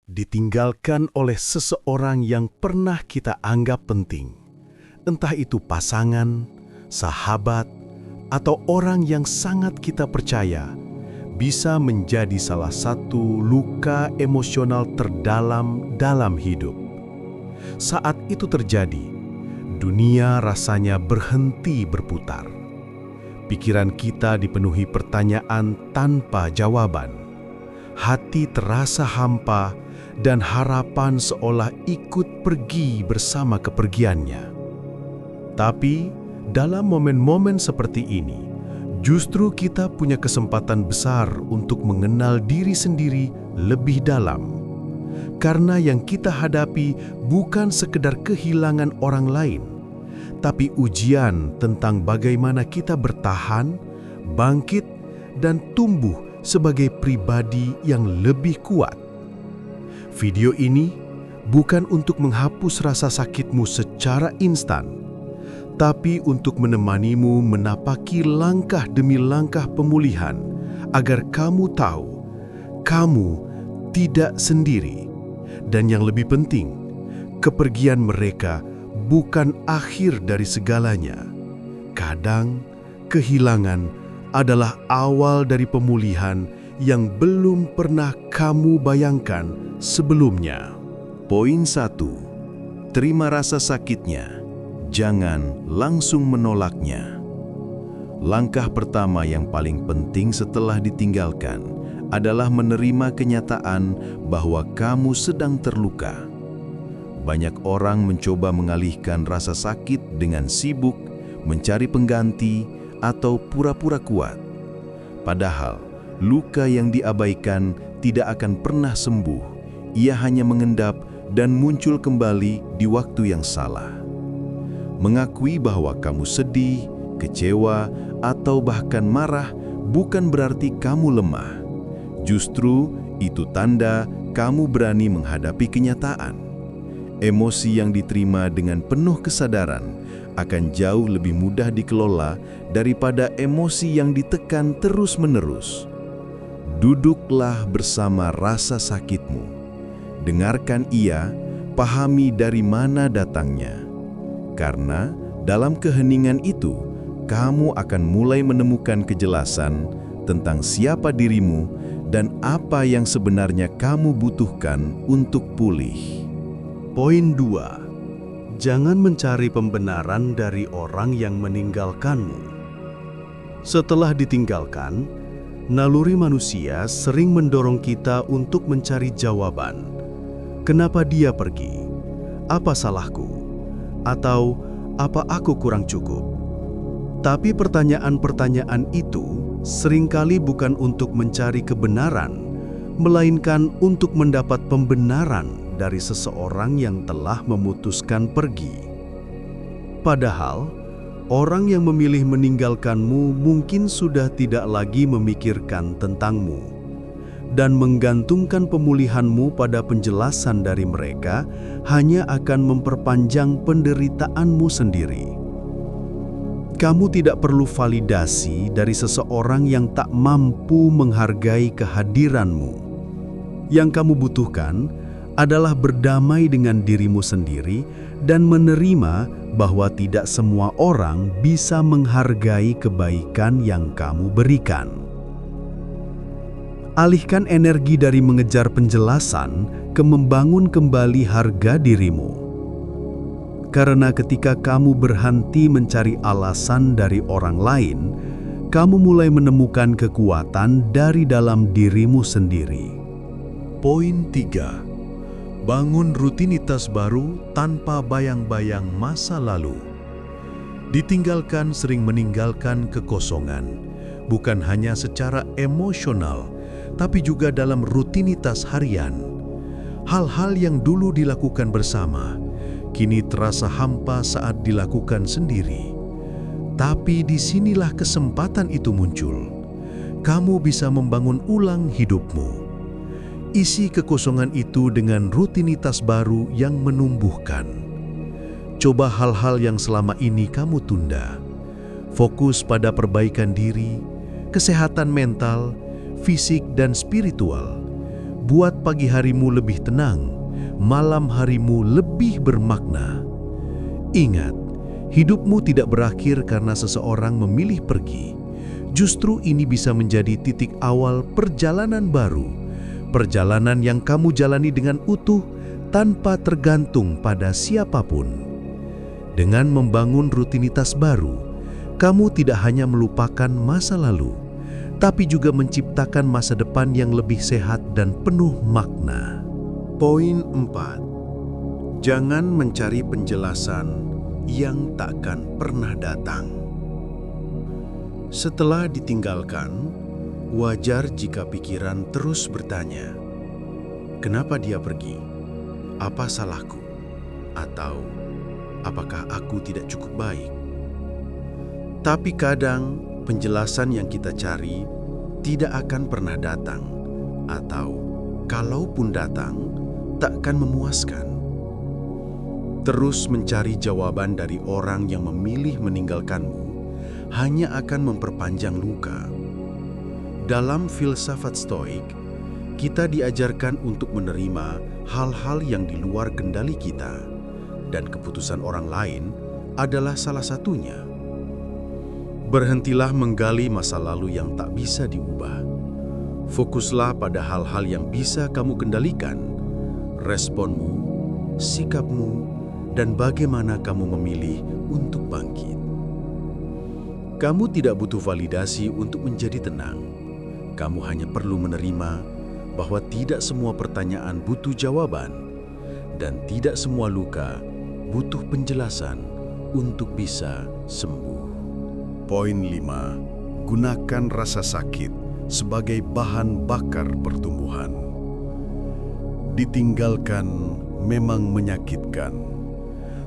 Ditinggalkan oleh seseorang yang pernah kita anggap penting, entah itu pasangan, sahabat, atau orang yang sangat kita percaya, bisa menjadi salah satu luka emosional terdalam dalam hidup. Saat itu terjadi, dunia rasanya berhenti berputar. Pikiran kita dipenuhi pertanyaan tanpa jawaban. Hati terasa hampa dan harapan seolah ikut pergi bersama kepergiannya. Tapi dalam momen-momen seperti ini, justru kita punya kesempatan besar untuk mengenal diri sendiri lebih dalam. Karena yang kita hadapi bukan sekedar kehilangan orang lain, tapi ujian tentang bagaimana kita bertahan, bangkit, dan tumbuh sebagai pribadi yang lebih kuat. Video ini bukan untuk menghapus rasa sakitmu secara instan, tapi untuk menemanimu menapaki langkah demi langkah pemulihan agar kamu tahu kamu tidak sendiri. Dan yang lebih penting, kepergian mereka bukan akhir dari segalanya. Kadang, kehilangan adalah awal dari pemulihan yang belum pernah kamu bayangkan sebelumnya. Poin 1. Terima rasa sakitnya. Jangan langsung menolaknya. Langkah pertama yang paling penting setelah ditinggalkan adalah menerima kenyataan bahwa kamu sedang terluka. Banyak orang mencoba mengalihkan rasa sakit dengan sibuk, mencari pengganti, atau pura-pura kuat. Padahal, luka yang diabaikan tidak akan pernah sembuh. Ia hanya mengendap dan muncul kembali di waktu yang salah. Mengakui bahwa kamu sedih, kecewa, atau bahkan marah bukan berarti kamu lemah. Justru itu tanda kamu berani menghadapi kenyataan. Emosi yang diterima dengan penuh kesadaran akan jauh lebih mudah dikelola daripada emosi yang ditekan terus-menerus. Duduklah bersama rasa sakitmu. Dengarkan ia, pahami dari mana datangnya. Karena dalam keheningan itu, kamu akan mulai menemukan kejelasan tentang siapa dirimu dan apa yang sebenarnya kamu butuhkan untuk pulih. Poin 2. Jangan mencari pembenaran dari orang yang meninggalkanmu. Setelah ditinggalkan, naluri manusia sering mendorong kita untuk mencari jawaban. Kenapa dia pergi? Apa salahku? Atau apa aku kurang cukup? Tapi pertanyaan-pertanyaan itu seringkali bukan untuk mencari kebenaran, melainkan untuk mendapat pembenaran dari seseorang yang telah memutuskan pergi. Padahal, orang yang memilih meninggalkanmu mungkin sudah tidak lagi memikirkan tentangmu, dan menggantungkan pemulihanmu pada penjelasan dari mereka hanya akan memperpanjang penderitaanmu sendiri. Kamu tidak perlu validasi dari seseorang yang tak mampu menghargai kehadiranmu. Yang kamu butuhkan adalah berdamai dengan dirimu sendiri dan menerima bahwa tidak semua orang bisa menghargai kebaikan yang kamu berikan. Alihkan energi dari mengejar penjelasan ke membangun kembali harga dirimu. Karena ketika kamu berhenti mencari alasan dari orang lain, kamu mulai menemukan kekuatan dari dalam dirimu sendiri. Poin 3. Bangun rutinitas baru tanpa bayang-bayang masa lalu. Ditinggalkan sering meninggalkan kekosongan, bukan hanya secara emosional, tapi juga dalam rutinitas harian. Hal-hal yang dulu dilakukan bersama, kini terasa hampa saat dilakukan sendiri. Tapi disinilah kesempatan itu muncul. Kamu bisa membangun ulang hidupmu. Isi kekosongan itu dengan rutinitas baru yang menumbuhkan. Coba hal-hal yang selama ini kamu tunda. Fokus pada perbaikan diri, kesehatan mental, fisik dan spiritual. buat pagi harimu lebih tenang, malam harimu lebih bermakna. Ingat, hidupmu tidak berakhir karena seseorang memilih pergi. Justru ini bisa menjadi titik awal perjalanan baru. Perjalanan yang kamu jalani dengan utuh tanpa tergantung pada siapapun. Dengan membangun rutinitas baru, kamu tidak hanya melupakan masa lalu, tapi juga menciptakan masa depan yang lebih sehat dan penuh makna. Poin 4. Jangan mencari penjelasan yang takkan pernah datang. Setelah ditinggalkan, wajar jika pikiran terus bertanya, kenapa dia pergi? Apa salahku? Atau apakah aku tidak cukup baik? Tapi kadang penjelasan yang kita cari tidak akan pernah datang, atau kalaupun datang, takkan memuaskan. Terus mencari jawaban dari orang yang memilih meninggalkanmu hanya akan memperpanjang luka. Dalam filsafat Stoik, kita diajarkan untuk menerima hal-hal yang di luar kendali kita, dan keputusan orang lain adalah salah satunya. Berhentilah menggali masa lalu yang tak bisa diubah. Fokuslah pada hal-hal yang bisa kamu kendalikan, responmu, sikapmu, dan bagaimana kamu memilih untuk bangkit. Kamu tidak butuh validasi untuk menjadi tenang. Kamu hanya perlu menerima bahwa tidak semua pertanyaan butuh jawaban, dan tidak semua luka butuh penjelasan untuk bisa sembuh. Poin 5. Gunakan rasa sakit sebagai bahan bakar pertumbuhan. Ditinggalkan memang menyakitkan,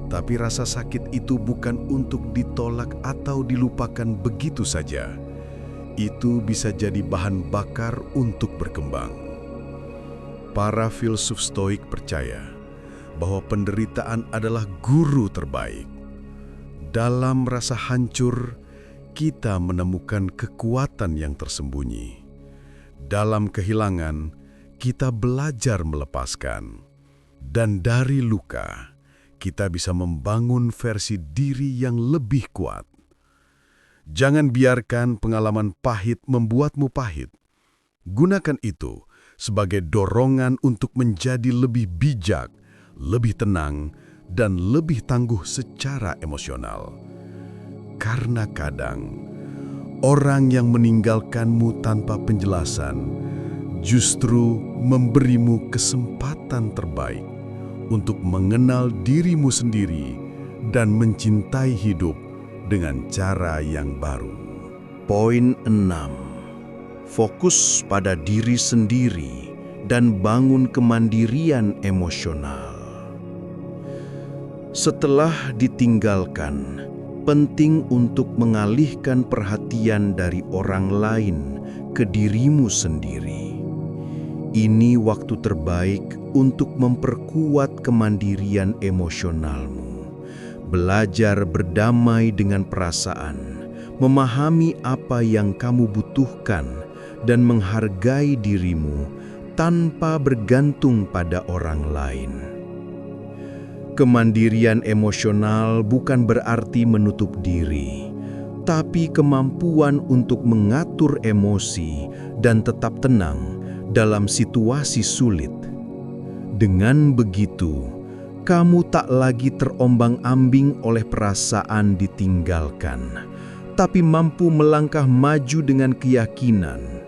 tapi rasa sakit itu bukan untuk ditolak atau dilupakan begitu saja. Itu bisa jadi bahan bakar untuk berkembang. Para filsuf Stoik percaya bahwa penderitaan adalah guru terbaik. Dalam rasa hancur, kita menemukan kekuatan yang tersembunyi. Dalam kehilangan, kita belajar melepaskan. Dan dari luka, kita bisa membangun versi diri yang lebih kuat. Jangan biarkan pengalaman pahit membuatmu pahit. Gunakan itu sebagai dorongan untuk menjadi lebih bijak, lebih tenang, dan lebih tangguh secara emosional. Karena kadang, orang yang meninggalkanmu tanpa penjelasan justru memberimu kesempatan terbaik untuk mengenal dirimu sendiri dan mencintai hidup dengan cara yang baru. Poin 6. Fokus pada diri sendiri dan bangun kemandirian emosional. Setelah ditinggalkan, penting untuk mengalihkan perhatian dari orang lain ke dirimu sendiri. Ini waktu terbaik untuk memperkuat kemandirian emosionalmu. Belajar berdamai dengan perasaan, memahami apa yang kamu butuhkan, dan menghargai dirimu tanpa bergantung pada orang lain. Kemandirian emosional bukan berarti menutup diri, tapi kemampuan untuk mengatur emosi dan tetap tenang dalam situasi sulit. Dengan begitu, kamu tak lagi terombang-ambing oleh perasaan ditinggalkan, tapi mampu melangkah maju dengan keyakinan.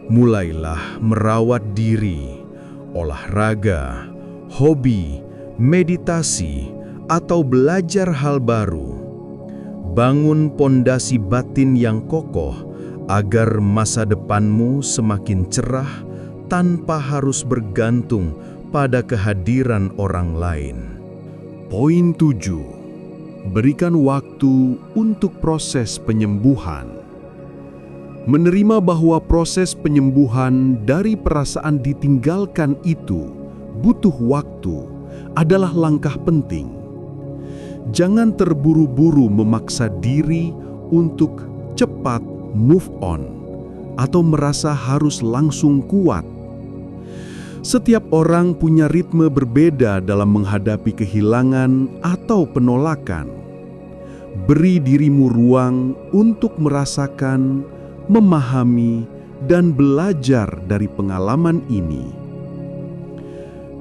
Mulailah merawat diri, olahraga, hobi, meditasi, atau belajar hal baru. Bangun pondasi batin yang kokoh agar masa depanmu semakin cerah tanpa harus bergantung pada kehadiran orang lain. Poin 7. Berikan waktu untuk proses penyembuhan. Menerima bahwa proses penyembuhan dari perasaan ditinggalkan itu butuh waktu adalah langkah penting. Jangan terburu-buru memaksa diri untuk cepat move on atau merasa harus langsung kuat. Setiap orang punya ritme berbeda dalam menghadapi kehilangan atau penolakan. Beri dirimu ruang untuk merasakan, memahami, dan belajar dari pengalaman ini.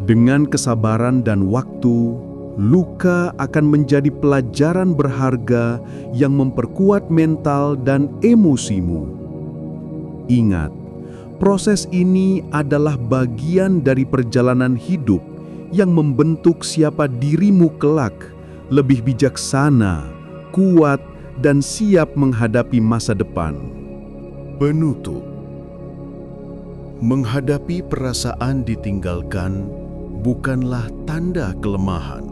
Dengan kesabaran dan waktu, luka akan menjadi pelajaran berharga yang memperkuat mental dan emosimu. Ingat, proses ini adalah bagian dari perjalanan hidup yang membentuk siapa dirimu kelak, lebih bijaksana, kuat, dan siap menghadapi masa depan. Penutup. Menghadapi perasaan ditinggalkan bukanlah tanda kelemahan,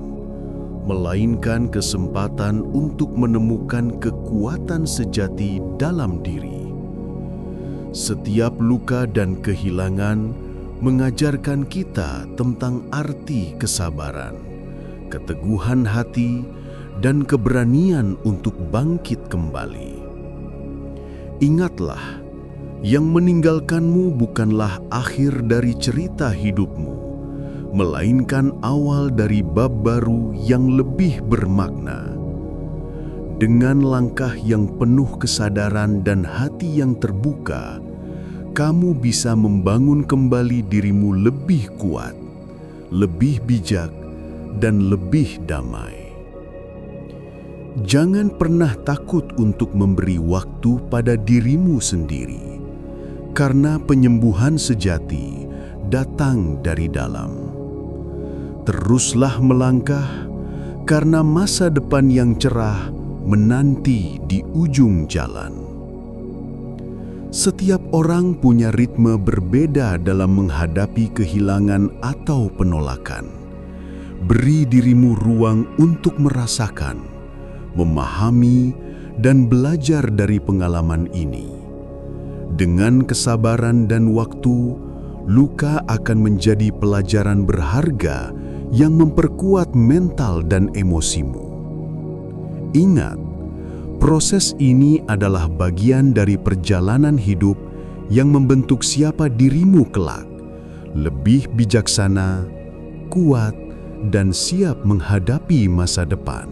melainkan kesempatan untuk menemukan kekuatan sejati dalam diri. Setiap luka dan kehilangan mengajarkan kita tentang arti kesabaran, keteguhan hati, dan keberanian untuk bangkit kembali. Ingatlah, yang meninggalkanmu bukanlah akhir dari cerita hidupmu, melainkan awal dari bab baru yang lebih bermakna. Dengan langkah yang penuh kesadaran dan hati yang terbuka, kamu bisa membangun kembali dirimu lebih kuat, lebih bijak, dan lebih damai. Jangan pernah takut untuk memberi waktu pada dirimu sendiri, karena penyembuhan sejati datang dari dalam. Teruslah melangkah, karena masa depan yang cerah menanti di ujung jalan. Setiap orang punya ritme berbeda dalam menghadapi kehilangan atau penolakan. Beri dirimu ruang untuk merasakan, memahami, dan belajar dari pengalaman ini. Dengan kesabaran dan waktu, luka akan menjadi pelajaran berharga yang memperkuat mental dan emosimu. Ingat, proses ini adalah bagian dari perjalanan hidup yang membentuk siapa dirimu kelak, lebih bijaksana, kuat, dan siap menghadapi masa depan.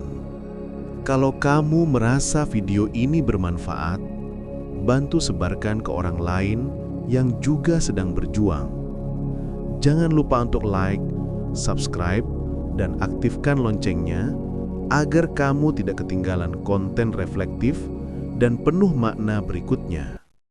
Kalau kamu merasa video ini bermanfaat, bantu sebarkan ke orang lain yang juga sedang berjuang. Jangan lupa untuk like, subscribe, dan aktifkan loncengnya agar kamu tidak ketinggalan konten reflektif dan penuh makna berikutnya.